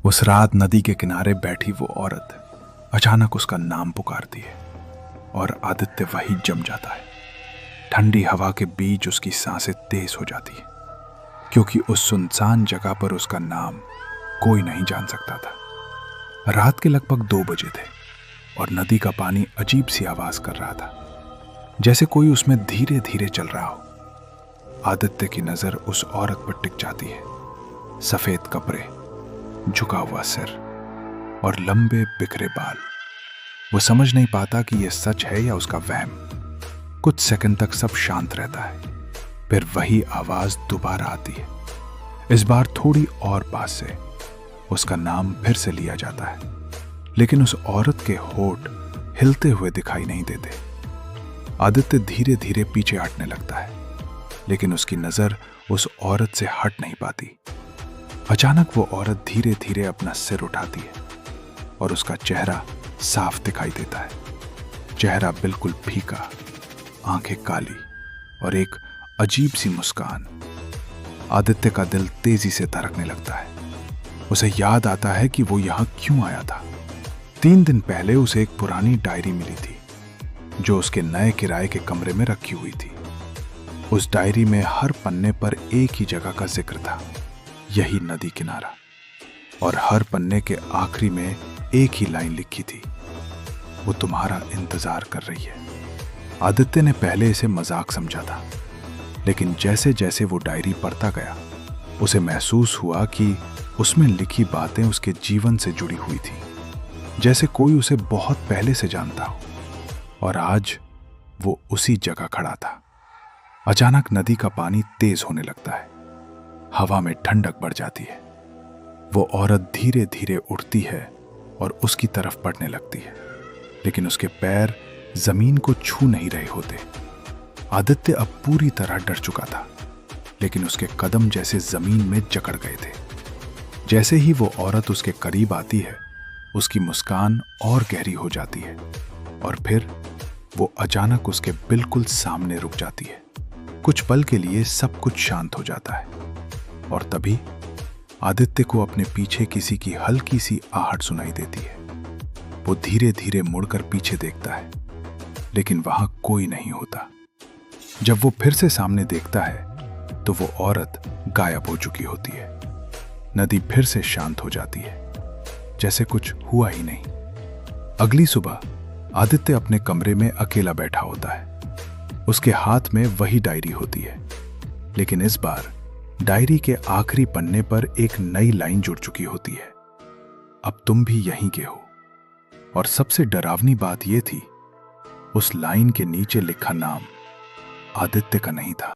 उस रात नदी के किनारे बैठी वो औरत अचानक उसका नाम पुकारती है और आदित्य वही जम जाता है। ठंडी हवा के बीच उसकी सांसें तेज हो जाती है, क्योंकि उस सुनसान जगह पर उसका नाम कोई नहीं जान सकता था। रात के लगभग 2 बजे थे और नदी का पानी अजीब सी आवाज कर रहा था, जैसे कोई उसमें धीरे धीरे चल रहा हो। आदित्य की नजर उस औरत पर टिक जाती है। सफेद कपड़े, झुका हुआ सिर और लंबे बिखरे बाल। वो समझ नहीं पाता कि यह सच है या उसका वहम। कुछ सेकंड तक सब शांत रहता है, फिर वही आवाज दोबारा आती है। इस बार थोड़ी और पास से उसका नाम फिर से लिया जाता है, लेकिन उस औरत के होठ हिलते हुए दिखाई नहीं देते। आदित्य धीरे धीरे पीछे हटने लगता है, लेकिन उसकी नजर उस औरत से हट नहीं पाती। अचानक वो औरत धीरे धीरे अपना सिर उठाती है और उसका चेहरा साफ दिखाई देता है। चेहरा बिल्कुल फीका, आंखें काली और एक अजीब सी मुस्कान। आदित्य का दिल तेजी से धड़कने लगता है। उसे याद आता है कि वो यहां क्यों आया था। 3 दिन पहले उसे एक पुरानी डायरी मिली थी, जो उसके नए किराए के कमरे में रखी हुई थी। उस डायरी में हर पन्ने पर एक ही जगह का जिक्र था, यही नदी किनारा। और हर पन्ने के आखिरी में एक ही लाइन लिखी थी, वो तुम्हारा इंतजार कर रही है। आदित्य ने पहले इसे मजाक समझा था, लेकिन जैसे जैसे वो डायरी पढ़ता गया, उसे महसूस हुआ कि उसमें लिखी बातें उसके जीवन से जुड़ी हुई थी, जैसे कोई उसे बहुत पहले से जानता हो। और आज वो उसी जगह खड़ा था। अचानक नदी का पानी तेज होने लगता है। हवा में ठंडक बढ़ जाती है। वो औरत धीरे धीरे उठती है और उसकी तरफ बढ़ने लगती है, लेकिन उसके पैर जमीन को छू नहीं रहे होते। आदित्य अब पूरी तरह डर चुका था, लेकिन उसके कदम जैसे जमीन में जकड़ गए थे। जैसे ही वो औरत उसके करीब आती है, उसकी मुस्कान और गहरी हो जाती है और फिर वो अचानक उसके बिल्कुल सामने रुक जाती है। कुछ पल के लिए सब कुछ शांत हो जाता है और तभी आदित्य को अपने पीछे किसी की हल्की सी आहट सुनाई देती है। वो धीरे धीरे मुड़कर पीछे देखता है, लेकिन वहां कोई नहीं होता। जब वो फिर से सामने देखता है, तो वो औरत गायब हो चुकी होती है। नदी फिर से शांत हो जाती है, जैसे कुछ हुआ ही नहीं। अगली सुबह आदित्य अपने कमरे में अकेला बैठा होता है। उसके हाथ में वही डायरी होती है, लेकिन इस बार डायरी के आखिरी पन्ने पर एक नई लाइन जुड़ चुकी होती है, अब तुम भी यहीं के हो। और सबसे डरावनी बात यह थी, उस लाइन के नीचे लिखा नाम आदित्य का नहीं था।